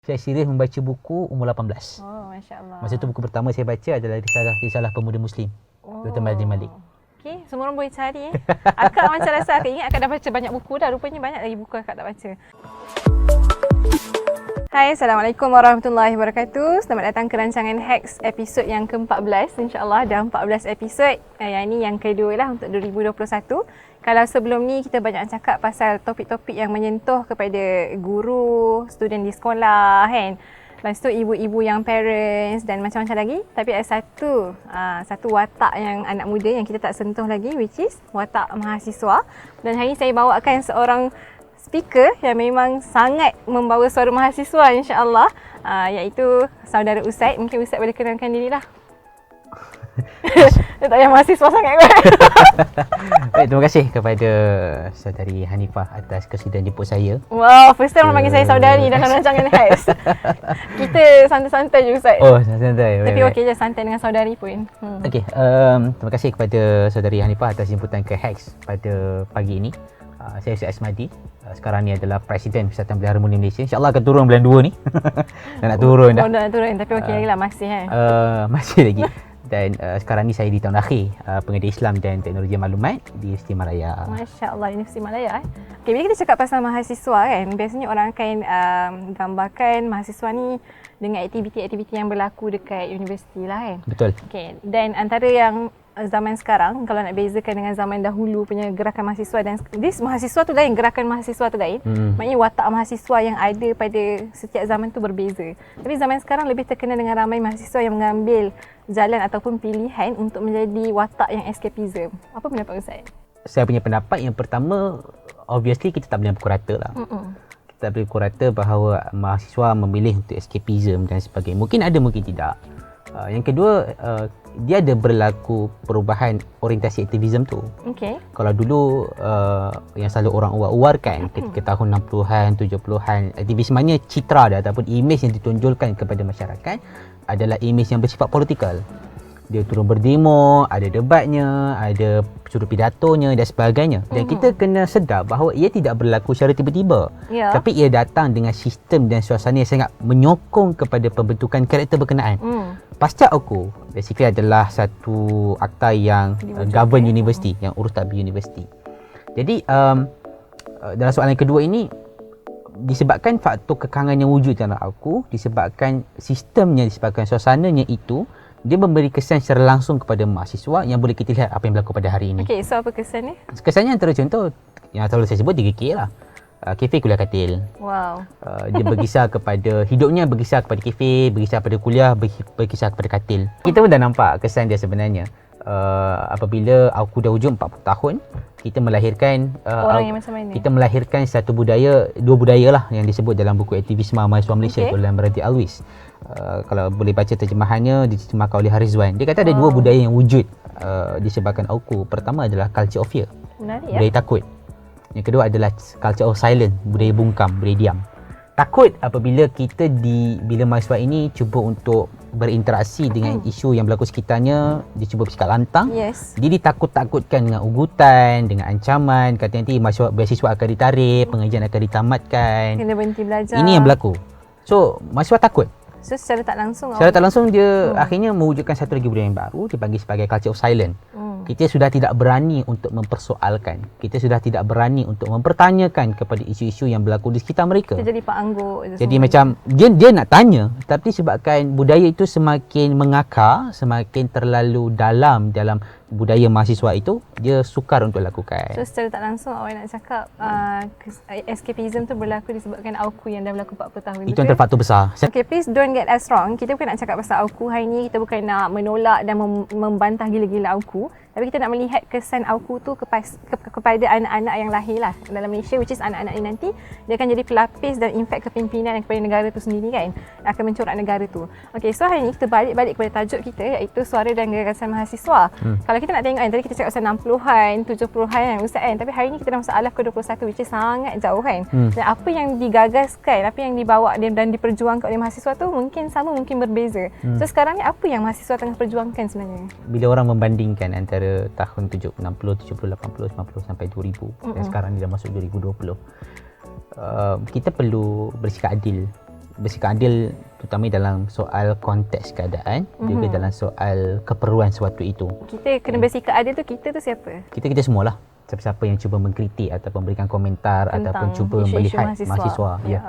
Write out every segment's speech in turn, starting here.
Saya serius membaca buku umur 18. Oh, Masya Allah. Masa tu buku pertama saya baca adalah Risalah Pemuda Muslim. Dr. Mazli Malik. Okey, semua orang boleh cari Akak macam rasa, akak ingat akak dah baca banyak buku dah. Rupanya banyak lagi buku akak tak baca. Hai, Assalamualaikum warahmatullahi wabarakatuh. Selamat datang ke rancangan Hacks episod yang ke-14. InsyaAllah dah 14 episod. Yang ini yang kedua lah untuk 2021. Kalau sebelum ni kita banyak cakap pasal topik-topik yang menyentuh kepada guru, student di sekolah kan. Lepas tu ibu-ibu yang parents dan macam-macam lagi. Tapi ada satu watak yang anak muda yang kita tak sentuh lagi, which is watak mahasiswa. Dan hari ni saya bawakan seorang speaker yang memang sangat membawa suara mahasiswa insya-Allah, iaitu saudara Usaid. Mungkin Usaid boleh kenalkan diri lah. Dia tak payah mahasiswa sangat kot. Baik, terima kasih kepada saudari Hanifah atas kesudian jemput saya. Wow, first time orang panggil saya saudari dalam rancangan Hacks. Kita santai-santai je Ustaz. Oh, santai. Tapi okey je, santai dengan saudari pun. Okey, terima kasih kepada saudari Hanifah atas jemputan ke Hacks pada pagi ini. Saya Syed Asmadi. Sekarang ni adalah Presiden Persatuan Belia Harmoni Malaysia. InsyaAllah akan turun bulan 2 ni. Dah nak turun dah. Dah nak turun, tapi okey lagi lah, masih masih lagi. Dan sekarang ni saya di tahun akhir Pengajian Islam dan Teknologi Maklumat di Universiti Malaya. Masya Allah, Universiti Malaya. Okey, bila kita cakap pasal mahasiswa kan, biasanya orang akan gambarkan mahasiswa ni dengan aktiviti-aktiviti yang berlaku dekat universiti lah kan. Betul. Okey, dan antara yang zaman sekarang, kalau nak bezakan dengan zaman dahulu punya gerakan mahasiswa, dan this mahasiswa tu lain, gerakan mahasiswa tu lain. Maknanya watak mahasiswa yang ada pada setiap zaman tu berbeza. Tapi zaman sekarang lebih terkenal dengan ramai mahasiswa yang mengambil jalan ataupun pilihan untuk menjadi watak yang escapism. Apa pendapat Ustaz? Saya punya pendapat yang pertama, obviously kita tak boleh pukul rata lah. Kita tak boleh pukul rata bahawa mahasiswa memilih untuk escapism dan sebagainya. Mungkin ada, mungkin tidak. Yang kedua, dia ada berlaku perubahan orientasi aktivism tu. Okey. Kalau dulu yang selalu orang uar-uarkan ketika tahun 60-an, 70-an, aktivismenya citra dia ataupun imej yang ditonjolkan kepada masyarakat adalah imej yang bersifat politikal. Dia turun berdemo, ada debatnya, ada suruh pidatonya dan sebagainya. Dan kita kena sedar bahawa ia tidak berlaku secara tiba-tiba. Ya. Tapi ia datang dengan sistem dan suasana yang sangat menyokong kepada pembentukan karakter berkenaan. Pasca Oku basically adalah satu akta yang govern university, yang urus tadbir university. Jadi dalam soalan yang kedua ini, disebabkan faktor kekangan yang wujud dalam Oku, disebabkan sistemnya, disebabkan suasananya itu, dia memberi kesan secara langsung kepada mahasiswa yang boleh kita lihat apa yang berlaku pada hari ini. Okey, so apa kesan ni? Kesannya antara contoh yang selalu saya sebut 3K lah. Kafe, kuliah, katil. Wow. Dia berkisar kepada hidupnya, berkisar kepada kafe, berkisar kepada kuliah, berkisar kepada katil. Kita pun dah nampak kesan dia sebenarnya. Apabila aku dah wujud 40 tahun, kita melahirkan orang yang macam mana? Kita melahirkan satu budaya, dua budaya lah yang disebut dalam buku Aktivisme Mahasiswa Malaysia oleh Radhi Alwis. Kalau boleh baca terjemahannya, diterjemahkan oleh Harizwan. Dia kata ada dua budaya yang wujud disebabkan Auku. Pertama adalah culture of fear. Menarik, budaya takut. Yang kedua adalah culture of silence, budaya bungkam, budaya diam. Takut apabila bila mahasiswa ini cuba untuk berinteraksi dengan isu yang berlaku sekitarnya, dia cuba bersikap lantang. Yes. Dia ditakut-takutkan dengan ugutan, dengan ancaman, kata nanti beasiswa akan ditarik, pengajian akan ditamatkan. Kena berhenti belajar. Ini yang berlaku. So, mahasiswa takut. So secara tak langsung dia akhirnya mewujudkan satu lagi budaya yang baru, dipanggil sebagai culture of silence. Kita sudah tidak berani untuk mempersoalkan. Kita sudah tidak berani untuk mempertanyakan kepada isu-isu yang berlaku di sekitar mereka. Kita jadi pak angguk je. Jadi macam dia nak tanya, tapi sebabkan budaya itu semakin mengakar, semakin terlalu dalam budaya mahasiswa itu, dia sukar untuk lakukan. So secara tak langsung awak nak cakap escapism tu berlaku disebabkan Auku yang dah berlaku 40 tahun. Itu antara faktor besar. Okay, please don't get us wrong. Kita bukan nak cakap pasal Auku hari ni. Kita bukan nak menolak dan membantah gila-gila Auku. Tapi kita nak melihat kesan Auku tu kepada anak-anak yang lahir lah dalam Malaysia, which is anak-anak ni nanti dia akan jadi pelapis dan impact kepimpinan kepada negara tu sendiri kan. Akan mencorak negara tu. Okay, so hari ni kita balik kepada tajuk kita, iaitu suara dan gagasan mahasiswa. Kalau kita nak tengok kan, tadi kita cakap pasal 60-an, 70-an kan Ustaz kan. Tapi hari ni kita dah masuk alaf ke-21, which is sangat jauh kan. Dan apa yang digagaskan, apa yang dibawa dan diperjuangkan oleh mahasiswa tu mungkin sama, mungkin berbeza. So sekarang ni apa yang mahasiswa tengah perjuangkan sebenarnya? Bila orang membandingkan antara tahun 60, 70, 80, 90 sampai 2000 dan sekarang ni dah masuk 2020, kita perlu bersikap adil bersikap adil terutama dalam soal konteks keadaan, juga dalam soal keperluan sesuatu itu. Kita kena bersikap adil tu, kita tu siapa? Kita semualah. Siapa-siapa yang cuba mengkritik ataupun memberikan komentar Tentang ataupun cuba isu-isu melihat mahasiswa. Ya.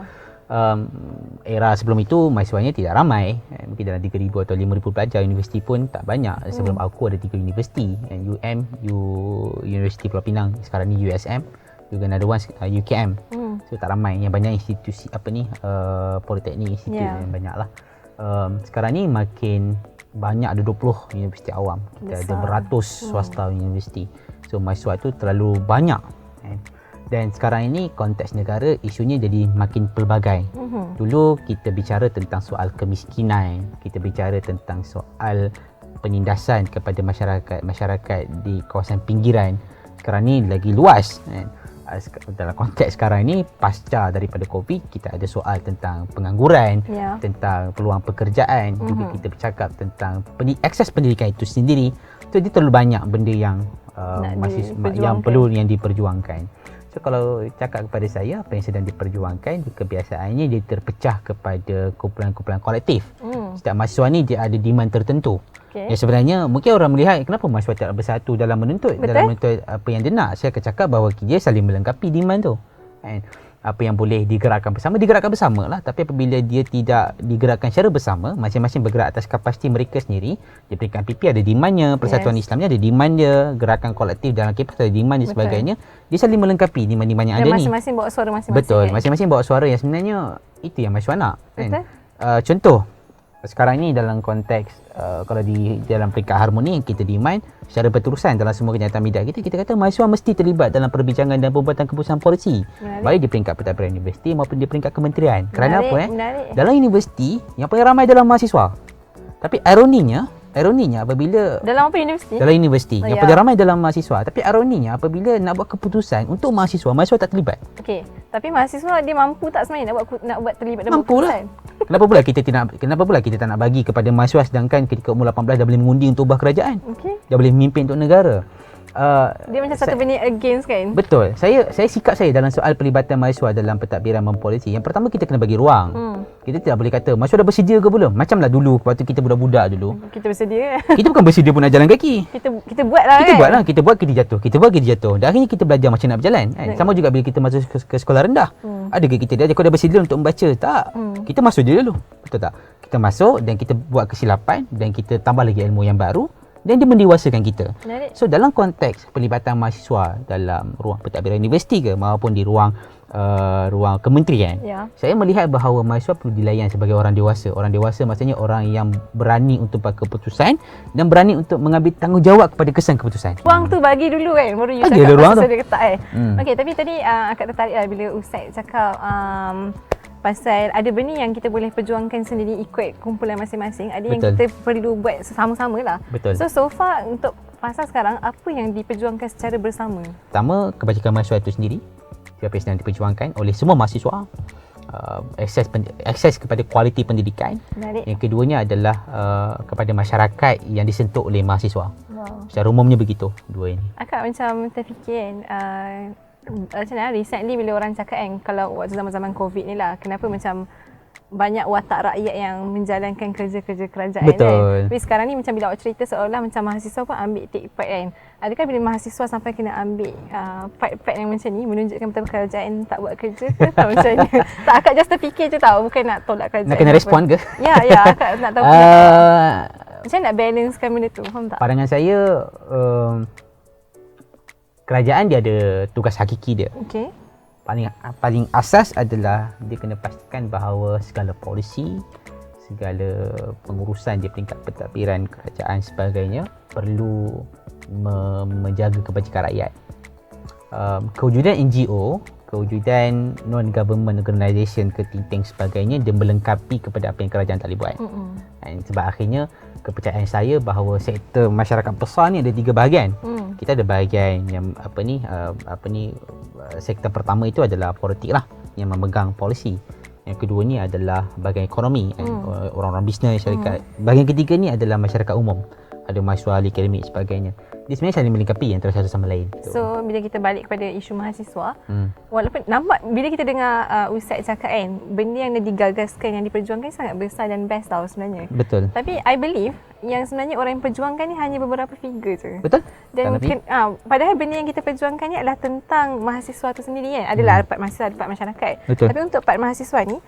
Era sebelum itu mahasiswanya tidak ramai, mungkin dalam 3,000 atau 5,000 pelajar. Universiti pun tak banyak. Sebelum aku ada 3 universiti, Universiti Pulau Pinang, sekarang ni USM, juga another one UKM. So tak ramai. Yang banyak institusi politeknik, institut yang banyak lah. Sekarang ni makin banyak, ada 20 universiti awam. Kita ada beratus swasta universiti. So mahasiswa tu terlalu banyak. Dan sekarang ini konteks negara, isunya jadi makin pelbagai. Dulu kita bicara tentang soal kemiskinan, kita bicara tentang soal penindasan kepada masyarakat di kawasan pinggiran. Sekarang ni lagi luas. Dalam konteks sekarang ini, pasca daripada COVID, kita ada soal tentang pengangguran, tentang peluang pekerjaan, juga kita bercakap tentang akses pendidikan itu sendiri. So dia terlalu banyak benda yang yang diperjuangkan. So kalau cakap kepada saya, apa yang sedang diperjuangkan, kebiasaannya dia terpecah kepada kumpulan-kumpulan kolektif. Setiap mahasiswa ni dia ada demand tertentu. Yang sebenarnya mungkin orang melihat kenapa mahasiswa tak bersatu dalam menuntut apa yang dia nak. Saya akan cakap bahawa dia saling melengkapi demand tu. Apa yang boleh digerakkan bersama lah. Tapi apabila dia tidak digerakkan secara bersama, masing-masing bergerak atas kapasiti mereka sendiri. Di peringkat PP ada demandnya, Persatuan Islamnya ada demand dia, gerakan kolektif dalam KPAS ada demand dan sebagainya. Dia saling melengkapi demand-demand yang ada ni. Masing-masing bawa suara masing-masing. Betul, masing-masing bawa suara yang sebenarnya itu yang mahasiswa nak. Contoh, sekarang ni dalam konteks kalau di dalam peringkat harmoni yang kita demand secara berterusan dalam semua kenyataan media kita kata mahasiswa mesti terlibat dalam perbincangan dan pembuatan keputusan polisi. Baik di peringkat pentadbiran universiti maupun di peringkat kementerian. Kerana dalam universiti yang paling ramai dalam mahasiswa. Tapi ironinya apabila dalam apa universiti? Dalam universiti yang paling ramai dalam mahasiswa. Tapi ironinya apabila nak buat keputusan untuk mahasiswa tak terlibat. Okey, tapi mahasiswa dia mampu tak sebenarnya nak buat terlibat dalam keputusan? Kenapa pula kita tak nak bagi kepada mahasiswa sedangkan ketika umur 18 dah boleh mengundi untuk ubah kerajaan. Dah boleh memimpin untuk negara. Dia macam satu benda against kan? Betul. Saya sikap saya dalam soal pelibatan mahasiswa dalam pentadbiran mempolisi. Yang pertama, kita kena bagi ruang. Kita tidak boleh kata mahasiswa dah bersedia ke belum? Macamlah dulu waktu kita budak-budak dulu. Kita bersedia. Kita bukan bersedia pun nak jalan kaki. Kita buatlah kan. Kita buat kita jatuh. Dan akhirnya kita belajar macam nak berjalan. Sama juga bila kita masuk ke sekolah rendah. Adakah kita dia kau dah bersedia untuk membaca? Tak. Kita masuk je dulu. Betul tak? Kita masuk dan kita buat kesilapan dan kita tambah lagi ilmu yang baru. Dan dia mendewasakan kita. So dalam konteks pelibatan mahasiswa dalam ruang pentadbiran universiti ke maupun di ruang kementerian, saya melihat bahawa mahasiswa perlu dilayan sebagai orang dewasa. Orang dewasa maksudnya orang yang berani untuk buat keputusan dan berani untuk mengambil tanggungjawab kepada kesan keputusan. Ruang tu bagi dulu kan, baru you cakap ruang tu. Okey, tapi tadi akak tertarik lah bila Ustaz cakap pasal ada benda yang kita boleh perjuangkan sendiri ikut kumpulan masing-masing. Ada yang kita perlu buat sama-sama lah. So far untuk pasal sekarang, apa yang diperjuangkan secara bersama? Pertama, kebajikan mahasiswa itu sendiri. Apa yang sedang diperjuangkan oleh semua mahasiswa. Akses kepada kualiti pendidikan. Yang keduanya adalah kepada masyarakat yang disentuh oleh mahasiswa. Secara umumnya begitu, dua ini. Akak macam terfikir macam mana recently bila orang cakap kan, kalau waktu zaman-zaman COVID ni lah, kenapa macam banyak watak rakyat yang menjalankan kerja-kerja kerajaan kan. Tapi sekarang ni macam bila awak cerita seolah macam mahasiswa pun ambil take part kan. Adakah bila mahasiswa sampai kena ambil part-part yang macam ni menunjukkan betul kerajaan tak buat kerja ke atau macam ni? Tak, akak just terfikir je tau, bukan nak tolak kerajaan. Nak kena respon ke? Ya, akak nak tahu macam nak balancekan benda tu, faham tak? Pandangan saya kerajaan dia ada tugas hakiki dia. Paling asas adalah dia kena pastikan bahawa segala polisi, segala pengurusan di peringkat pentadbiran kerajaan sebagainya perlu menjaga kebajikan rakyat. Kewujudan NGO, kewujudan non-government organisation ke think sebagainya, dia melengkapi kepada apa yang kerajaan tak boleh buat. Sebab akhirnya kepercayaan saya bahawa sektor masyarakat besar ni ada 3 bahagian. Kita ada bahagian yang sektor pertama itu adalah politik lah, yang memegang polisi. Yang kedua ni adalah bahagian ekonomi, orang-orang bisnes, syarikat. Bahagian ketiga ni adalah masyarakat umum. Ada mahasiswa, ahli akademik sebagainya. dia sebenarnya saling melengkapi antara satu sama lain. So bila kita balik kepada isu mahasiswa, walaupun nampak bila kita dengar Ustaz cakap kan, benda yang digagaskan, yang diperjuangkan sangat besar dan best tau sebenarnya. Betul. Tapi I believe yang sebenarnya orang yang perjuangkan ni hanya beberapa figure je. Betul. Dan padahal benda yang kita perjuangkan ni adalah tentang mahasiswa tu sendiri kan. Adalah part mahasiswa, ada part masyarakat. Betul. Tapi untuk part mahasiswa ni,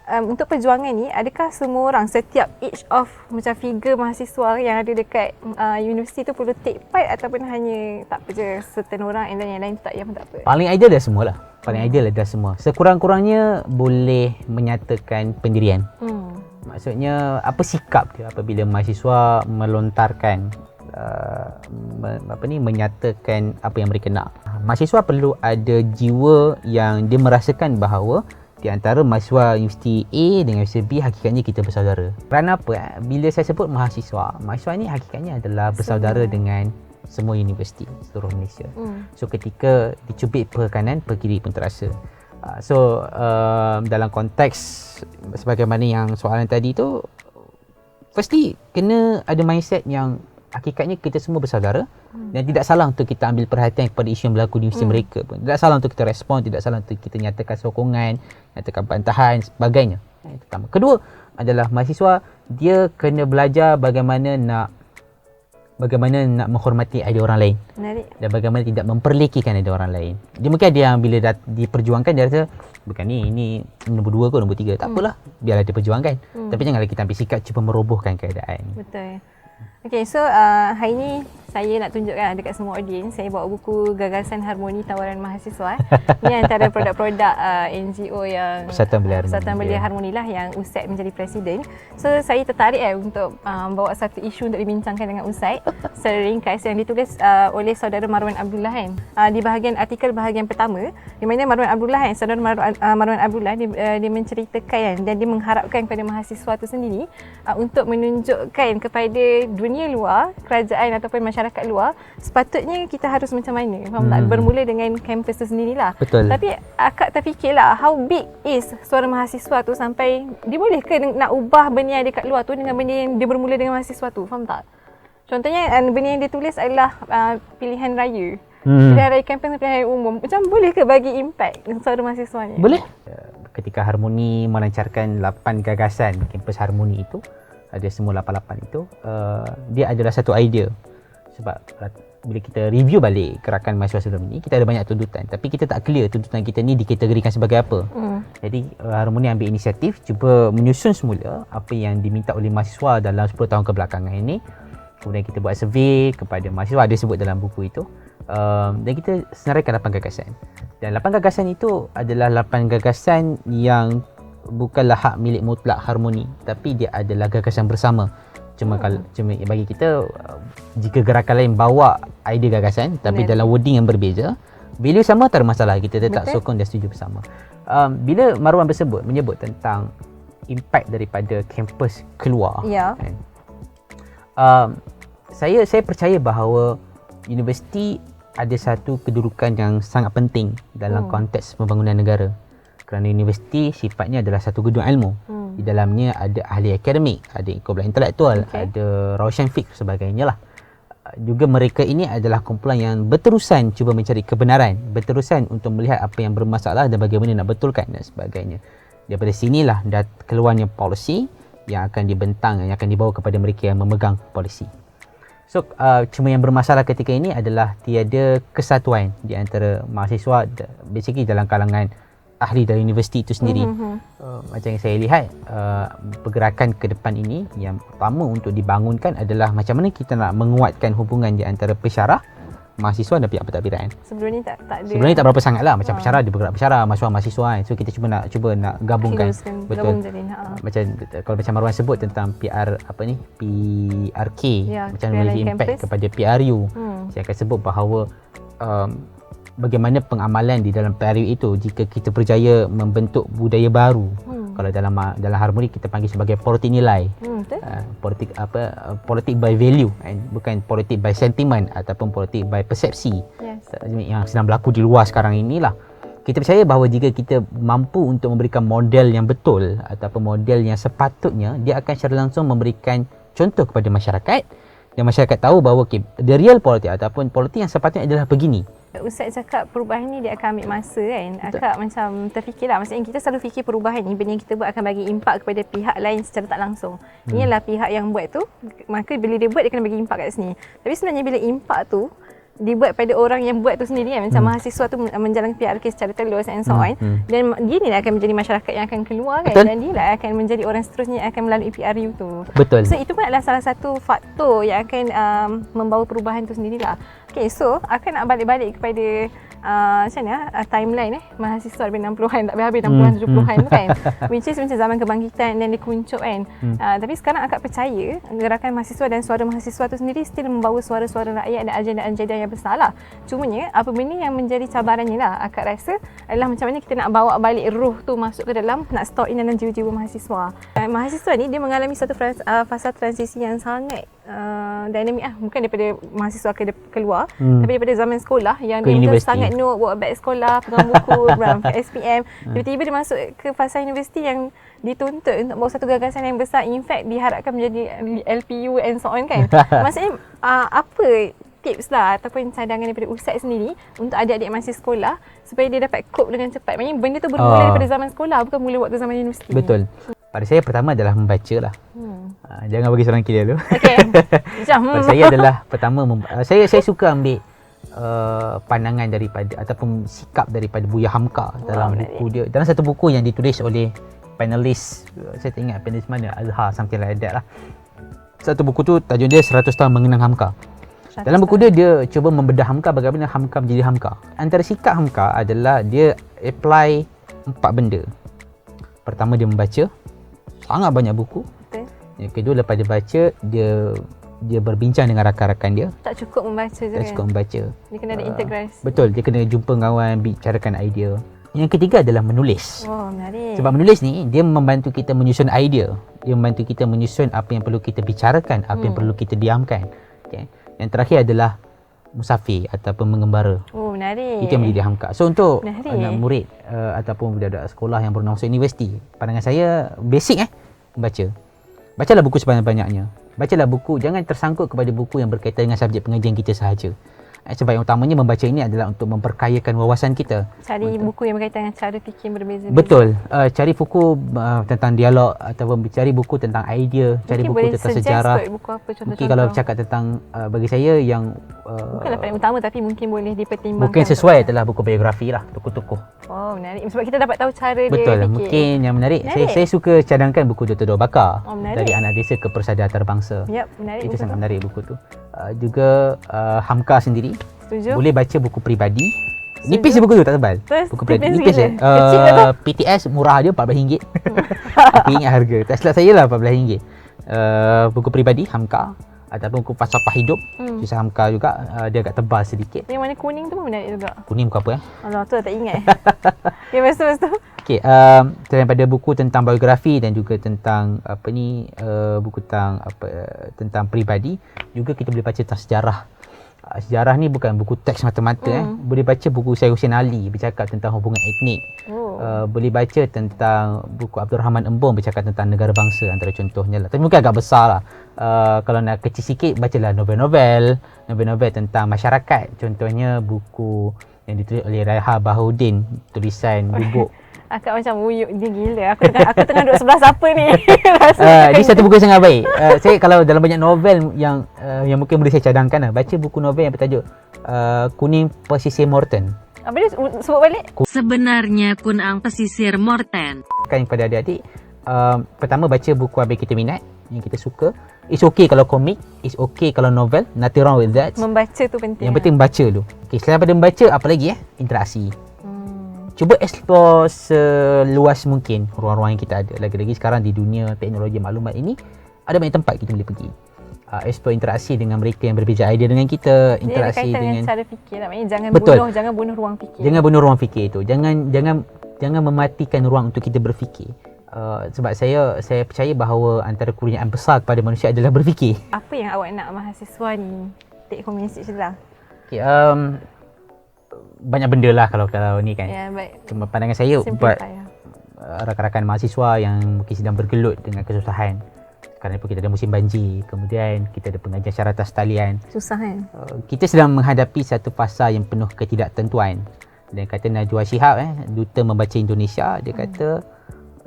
untuk perjuangan ni, adakah semua orang, setiap each of macam figure mahasiswa yang ada dekat universiti tu perlu take part, ataupun hanya tak apa je certain orang and then yang lain tak, yang tak apa? Paling ideal dah semua lah. Paling ideal dah semua. Sekurang-kurangnya boleh menyatakan pendirian. Maksudnya apa sikap dia apabila mahasiswa melontarkan menyatakan apa yang mereka nak. Mahasiswa perlu ada jiwa yang dia merasakan bahawa di antara mahasiswa Universiti A dengan Universiti B, hakikatnya kita bersaudara. Kerana apa? Bila saya sebut mahasiswa ni hakikatnya adalah bersaudara dengan semua universiti seluruh Malaysia. So ketika dicubit per kanan, per kiri pun terasa. Dalam konteks sebagaimana yang soalan tadi tu, firstly kena ada mindset yang hakikatnya kita semua bersaudara, dan tidak salah untuk kita ambil perhatian kepada isu yang berlaku di universiti mereka pun. Tidak salah untuk kita respon, tidak salah untuk kita nyatakan sokongan, nyatakan bantahan, sebagainya. Yang pertama. Kedua adalah mahasiswa dia kena belajar bagaimana nak menghormati idea orang lain. Menarik. Dan bagaimana tidak memperlekikan idea orang lain. Dia mungkin ada yang bila diperjuangkan dia rasa bukan ni nombor 2 ke nombor 3, tak apalah, biarlah dia perjuangkan. Tapi janganlah kita ambil sikap cuba merobohkan keadaan. Betul. Okay, so hari ni saya nak tunjukkan dekat semua audiens, saya bawa buku Gagasan Harmoni Tawaran Mahasiswa. Ini antara produk-produk NGO yang Persatuan Belia Harmoni lah, yang USAID menjadi presiden. So saya tertarik untuk bawa satu isu untuk dibincangkan dengan USAID secara ringkas, yang ditulis oleh saudara Marwan Abdullah kan. Di bahagian artikel bahagian pertama, di mana Marwan Abdullah kan, saudara Marwan Abdullah dia menceritakan kan, dan dia mengharapkan kepada mahasiswa tu sendiri untuk menunjukkan kepada dunia luar, kerajaan ataupun masyarakat luar, sepatutnya kita harus macam mana, faham tak? Bermula dengan kampus tu sendirilah. Betul. Tapi akak terfikirlah, how big is suara mahasiswa tu sampai dia boleh ke nak ubah benda yang dekat luar tu dengan benda yang dia bermula dengan mahasiswa tu, faham tak? Contohnya benda yang dia tulis adalah pilihan raya. Pilihan raya kampus, pilihan raya umum. Macam boleh ke bagi impact suara mahasiswa ni? Boleh. Ketika Harmoni melancarkan 8 gagasan kampus Harmoni itu, ada semua 88 itu, dia adalah satu idea. Sebab bila kita review balik gerakan mahasiswa sebelum ini, kita ada banyak tuntutan, tapi kita tak clear tuntutan kita ni dikategorikan sebagai apa. Jadi Harmoni ambil inisiatif cuba menyusun semula apa yang diminta oleh mahasiswa dalam 10 tahun kebelakangan ini. Kemudian kita buat survey kepada mahasiswa, ada sebut dalam buku itu, dan kita senaraikan 8 gagasan. Dan 8 gagasan itu adalah 8 gagasan yang bukanlah hak milik mutlak Harmoni, tapi dia adalah gagasan bersama. Cuma bagi kita, jika gerakan lain bawa idea gagasan tapi dalam wording yang berbeza, value sama, tak ada masalah, kita tetap sokong dan setuju bersama. Bila Marwan menyebut tentang impact daripada kampus keluar, kan, saya percaya bahawa universiti ada satu kedudukan yang sangat penting dalam konteks pembangunan negara. Kerana universiti sifatnya adalah satu gedung ilmu. Di dalamnya ada ahli akademik, ada kumpulan intelektual, ada Roshan Fiqh sebagainya lah. Juga mereka ini adalah kumpulan yang berterusan cuba mencari kebenaran, berterusan untuk melihat apa yang bermasalah dan bagaimana nak betulkan dan sebagainya. Daripada sinilah keluarnya polisi yang akan dibentang, yang akan dibawa kepada mereka yang memegang polisi. So cuma yang bermasalah ketika ini adalah tiada kesatuan di antara mahasiswa, basically dalam kalangan ahli dari universiti itu sendiri. Macam yang saya lihat, pergerakan ke depan ini yang pertama untuk dibangunkan adalah macam mana kita nak menguatkan hubungan di antara pesyarah, mahasiswa dan pihak pentadbiran. Sebelum ni tak ada. Sebelum ni tak berapa sangat lah. Macam pesyarah, dia bergerak pesyarah, mahasiswa kan. So kita cuba nak gabungkan. Betul. Macam kalau macam Marwan sebut tentang PRK, macam mana bagi impact kepada PRU. Saya akan sebut bahawa bagaimana pengamalan di dalam PRU itu jika kita berjaya membentuk budaya baru. Kalau dalam Harmoni kita panggil sebagai politik nilai. Politik by value, bukan politik by sentiment ataupun politik by persepsi. Yang sedang berlaku di luar sekarang inilah. Kita percaya bahawa jika kita mampu untuk memberikan model yang betul ataupun model yang sepatutnya, dia akan secara langsung memberikan contoh kepada masyarakat dan masyarakat tahu bahawa the real politik ataupun politik yang sepatutnya adalah begini. Ustaz cakap perubahan ni dia akan ambil masa kan. Akak macam terfikirlah, maksudnya kita selalu fikir perubahan ni benda yang kita buat akan bagi impak kepada pihak lain secara tak langsung. Ini adalah pihak yang buat tu, maka bila dia buat dia kena bagi impak kat sini. Tapi sebenarnya bila impak tu dibuat pada orang yang buat tu sendiri kan, macam mahasiswa tu menjalankan PRK secara telus and so on, dan dia ni lah akan menjadi masyarakat yang akan keluar kan. Betul. Dan dia lah akan menjadi orang seterusnya yang akan melalui PRU tu. Betul. So itu pun adalah salah satu faktor yang akan membawa perubahan tu sendirilah. Okay, so akan nak balik-balik kepada macam mana timeline mahasiswa lebih 60-an, tak habis 60-an 70-an tu kan, which is macam zaman kebangkitan dan dia kuncup kan. Tapi sekarang akak percaya gerakan mahasiswa dan suara mahasiswa tu sendiri still membawa suara-suara rakyat dan agenda-agenda yang besar lah. Cumanya apa benda yang menjadi cabarannya lah akak rasa adalah macam mana kita nak bawa balik ruh tu masuk ke dalam, nak store in dalam jiwa-jiwa mahasiswa. Mahasiswa ni dia mengalami satu fasa transisi yang sangat dinamik lah, bukan daripada mahasiswa keluar, tapi daripada zaman sekolah yang dia sangat note, bawa beg sekolah, pegang buku, ke SPM, tiba-tiba dia masuk ke fasa universiti yang dituntut untuk bawa satu gagasan yang besar, in fact diharapkan menjadi LPU and so on kan. Maksudnya apa tips lah ataupun cadangan daripada Ustaz sendiri untuk adik-adik masih sekolah supaya dia dapat cope dengan cepat? Maksudnya benda tu bermula daripada zaman sekolah, bukan mula waktu zaman universiti. Betul. Pada saya pertama adalah membaca lah. Jangan bagi seorang kira dulu. Okay. Pada saya adalah pertama saya suka ambil pandangan daripada ataupun sikap daripada Buya Hamka dalam buku dia. Dalam satu buku yang ditulis oleh panelis, saya tak ingat panelis mana, Azhar something like that lah. Satu buku tu tajuk dia 100 tahun mengenang Hamka. Dalam buku dia cuba membedah Hamka, bagaimana Hamka menjadi Hamka. Antara sikap Hamka adalah dia apply 4 benda. Pertama, dia membaca sangat banyak buku. Betul. Yang kedua, lepas dia baca, dia berbincang dengan rakan-rakan dia. Tak cukup membaca je. Tak cukup membaca. Dia kena ada integrasi. Betul, dia kena jumpa kawan, bicarakan idea. Yang ketiga adalah menulis. Oh, menarik. Sebab menulis ni dia membantu kita menyusun idea. Dia membantu kita menyusun apa yang perlu kita bicarakan, apa yang perlu kita diamkan. Okay. Yang terakhir adalah musafir ataupun mengembara. Oh, menarik. Itu yang menjadi Hamka. So untuk anak murid ataupun budak-budak sekolah yang baru masuk universiti, pandangan saya basic membaca. Bacalah buku sebanyak-banyaknya. Bacalah buku, jangan tersangkut kepada buku yang berkaitan dengan subjek pengajian kita sahaja. Sebab yang utamanya membaca ini adalah untuk memperkayakan wawasan kita. Cari buku yang berkaitan dengan cara fikir berbeza-beza. Betul. Cari buku tentang dialog ataupun cari buku tentang idea, cari buku tentang sejarah. Buku apa contoh-contoh? Mungkin kalau cakap tentang bagi saya yang bukanlah paling utama tapi mungkin boleh dipertimbangkan. Mungkin sesuai adalah buku biografi lah, tokoh-tokoh. Oh, menarik. Sebab kita dapat tahu cara dia Betul. fikir. Mungkin yang menarik. Saya suka cadangkan buku Dr. Dor Bakar. Dari Anak Desa ke Persada Antarabangsa. Yep, menarik. Itu sangat menarik buku tu. Juga Hamka sendiri. Setuju. Boleh baca buku peribadi. Nipis je buku tu, tak tebal. Buku peribadi nipis je. PTS murah dia RM14. Aku ingat harga. Tak silap saya lah RM14. Buku peribadi Hamka ataupun buku falsafah hidup. Kisah Hamka juga. Dia agak tebal sedikit. Yang mana kuning tu pun menarik juga. Kuning buku apa Allah, tu tak ingat. Okay, lepas tu. Okay, daripada buku tentang biografi dan juga tentang buku tentang peribadi, juga kita boleh baca tentang sejarah. Sejarah ni bukan buku teks mata-mata. Boleh baca buku Syed Hussein Ali bercakap tentang hubungan etnik. Boleh baca tentang buku Abdul Rahman Embong bercakap tentang negara bangsa, antara contohnya lah. Tapi mungkin agak besar lah. Kalau nak kecil sikit, bacalah novel-novel tentang masyarakat. Contohnya buku yang ditulis oleh Raiha Bahauddin, tulisan Bubuk. Akak macam wuyuk dia gila. Aku tengah duduk sebelah siapa ni? Ini satu buku yang sangat baik. Saya kalau dalam banyak novel yang mungkin boleh saya cadangkan, baca buku novel yang bertajuk Kuning Pesisir Morton. Apa dia sebut balik? Sebenarnya Kunang Pesisir Morton. Kan kepada adik-adik, pertama baca buku apa yang kita minat, yang kita suka. It's okay kalau komik, it's okay kalau novel, nothing wrong with that. Membaca tu penting. Yang penting baca dulu. Okay, selain daripada membaca, apa lagi interaksi. Cuba explore seluas mungkin ruang-ruang yang kita ada. Lagi-lagi sekarang di dunia teknologi maklumat ini, ada banyak tempat kita boleh pergi. Explore interaksi dengan mereka yang berbeza idea dengan kita, interaksi dengan cara fikir lah. Maknanya jangan bunuh ruang fikir. Jangan bunuh ruang fikir itu. Jangan mematikan ruang untuk kita berfikir. Sebab saya percaya bahawa antara kurniaan besar kepada manusia adalah berfikir. Apa yang awak nak mahasiswa ni take home message lah? Okay, banyak benda lah kalau ni kan. Baik. Cuma pandangan saya buat rakan-rakan mahasiswa yang mungkin sedang bergelut dengan kesusahan. Sekarang pun kita ada musim banjir, kemudian kita ada pengajian syarah atas talian. Susah kan? Kita sedang menghadapi satu fasa yang penuh ketidaktentuan. Dan kata Najwa Shihab, Duta Membaca Indonesia, dia kata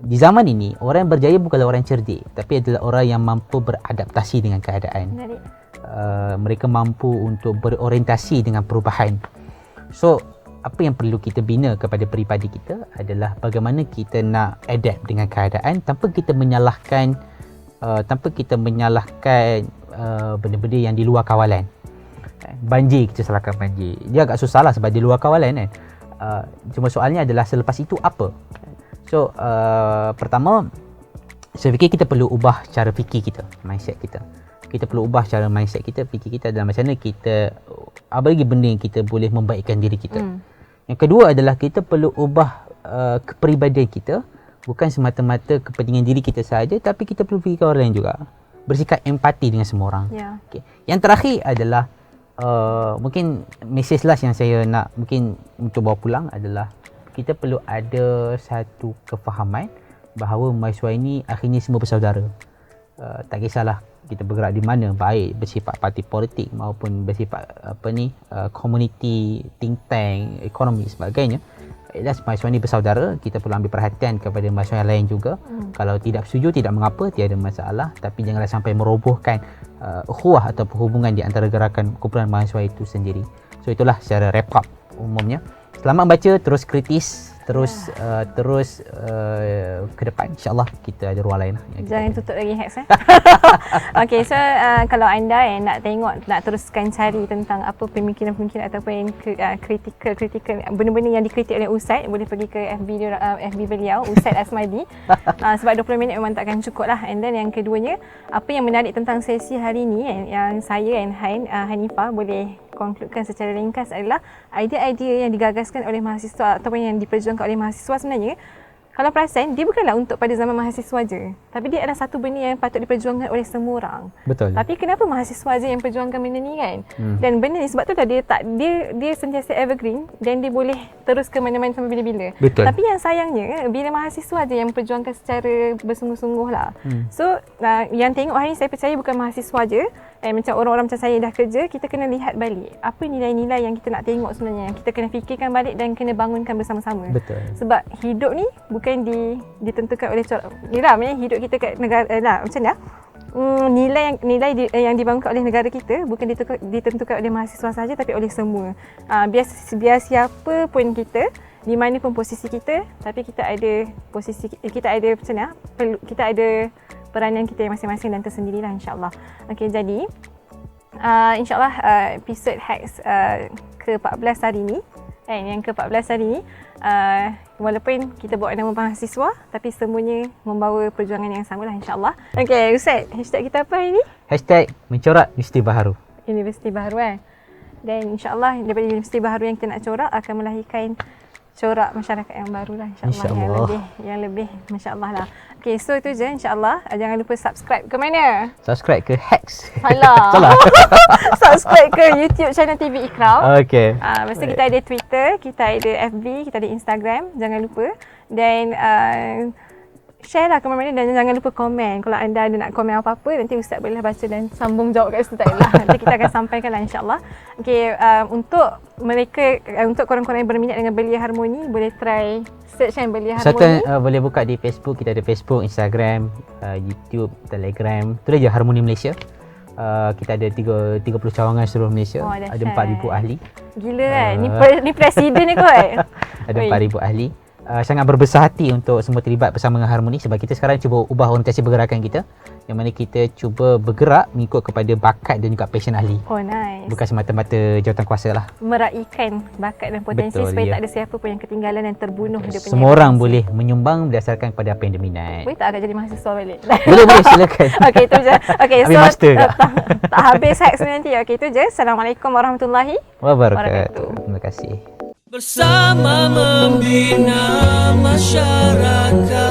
di zaman ini orang yang berjaya bukanlah orang yang cerdik, tapi adalah orang yang mampu beradaptasi dengan keadaan. Mereka mampu untuk berorientasi dengan perubahan. So apa yang perlu kita bina kepada peribadi kita adalah bagaimana kita nak adapt dengan keadaan tanpa kita menyalahkan benda-benda yang di luar kawalan. Banjir, kita salahkan banjir, dia agak susah lah sebab di luar kawalan kan. Cuma soalnya adalah selepas itu apa. So pertama, saya fikir kita perlu ubah cara fikir kita, mindset kita. Kita perlu ubah cara mindset kita, fikir kita dalam macam mana kita, apa lagi benda yang kita boleh membaikkan diri kita. Yang kedua adalah kita perlu ubah kepribadian kita, bukan semata-mata kepentingan diri kita sahaja, tapi kita perlu fikirkan orang lain juga. Bersikap empati dengan semua orang. Okay. Yang terakhir adalah mungkin message last yang saya nak mungkin untuk bawa pulang adalah kita perlu ada satu kefahaman bahawa mahasiswa ini akhirnya semua bersaudara. Tak kisahlah kita bergerak di mana, baik bersifat parti politik maupun bersifat community, think tank, ekonomi sebagainya. Mahasiswa ini bersaudara, kita perlu ambil perhatian kepada mahasiswa yang lain juga. Kalau tidak setuju, tidak mengapa, tiada masalah, tapi janganlah sampai merobohkan ukhuwah atau hubungan di antara gerakan kumpulan mahasiswa itu sendiri. So itulah secara wrap up umumnya. Selamat baca, terus kritis, terus ke depan, insyaAllah kita ada ruang lain lah. Jangan tutup lagi Hex. Okay, so kalau anda nak tengok, nak teruskan cari tentang apa pemikiran-pemikiran ataupun yang kritikal benda-benda yang dikritik oleh Ustaz, boleh pergi ke FB beliau, Ustaz Asmadi. Sebab 20 minit memang takkan cukup lah. And then yang keduanya, apa yang menarik tentang sesi hari ni yang saya and Hanifah boleh konkludkan secara ringkas adalah idea-idea yang digagaskan oleh mahasiswa ataupun yang diperjuangkan oleh mahasiswa sebenarnya, kalau perasan, dia bukanlah untuk pada zaman mahasiswa je, tapi dia adalah satu benda yang patut diperjuangkan oleh semua orang. Betul. Tapi kenapa mahasiswa je yang perjuangkan benda ni kan? Dan benda ni sebab tu dah dia sentiasa evergreen dan dia boleh terus ke mana-mana sampai bila-bila. Betul. Tapi yang sayangnya bila mahasiswa je yang perjuangkan secara bersungguh-sungguh lah. So yang tengok hari ni saya percaya bukan mahasiswa je. Macam orang-orang macam saya dah kerja, kita kena lihat balik apa nilai-nilai yang kita nak tengok sebenarnya, yang kita kena fikirkan balik dan kena bangunkan bersama-sama. Betul. Sebab hidup ni bukan ditentukan oleh hidup kita kat negara macam ni nilai yang dibangunkan oleh negara kita bukan ditentukan oleh mahasiswa saja, tapi oleh semua. Biar siapa pun kita, di mana pun posisi kita, tapi kita ada kita ada peranan kita yang masing-masing dan tersendirilah, insyaAllah. Okey, jadi insyaAllah episod Hex ke-14 hari ni, yang ke-14 hari ni, walaupun kita bawa nama mahasiswa, tapi semuanya membawa perjuangan yang sama lah, insyaAllah. Okey, Ustaz, hashtag kita apa hari ni? Hashtag mencorak Universiti Baharu. Universiti Baharu Dan insyaAllah daripada Universiti Baharu yang kita nak corak akan melahirkan corak masyarakat yang baru lah, insyaAllah. Yang lebih masya-Allah lah. Okay, so itu je, insyaAllah. Jangan lupa subscribe ke mana? Subscribe ke Hex. Salah. Subscribe ke YouTube channel TV Ikram. Okay. Lepas tu kita ada Twitter, kita ada FB, kita ada Instagram. Jangan lupa. Dan share lah ke mana-mana dan jangan lupa komen. Kalau anda ada nak komen apa-apa, nanti Ustaz boleh baca dan sambung jawab kat situ, tak adalah. Nanti kita akan sampaikan lah, insyaAllah. Okay, untuk korang-korang yang berminat dengan Belia Harmoni, boleh try search kan Belia Harmoni. Boleh buka di Facebook, kita ada Facebook, Instagram, YouTube, Telegram. Itu je Harmoni Malaysia. Kita ada 30 cawangan seluruh Malaysia. Ada 4,000 ahli. Gila kan? Ni presiden ni kot. Ada 4,000 ahli. Sangat berbesar hati untuk semua terlibat bersama dengan Harmoni, sebab kita sekarang cuba ubah orientasi pergerakan kita, yang mana kita cuba bergerak mengikut kepada bakat dan juga passion ahli. Oh, nice. Bukan semata-mata jawatan kuasa lah. Meraihkan bakat dan potensi. Betul, supaya tak ada siapa pun yang ketinggalan dan terbunuh. Semua orang boleh menyumbang berdasarkan kepada apa yang dia minat. Boleh tak agak jadi mahasiswa balik? Boleh, silakan. Okey, itu je. Okey, so master tak habis Hex nanti. Okey, itu je. Assalamualaikum warahmatullahi wabarakatuh. Terima kasih. Bersama membina masyarakat.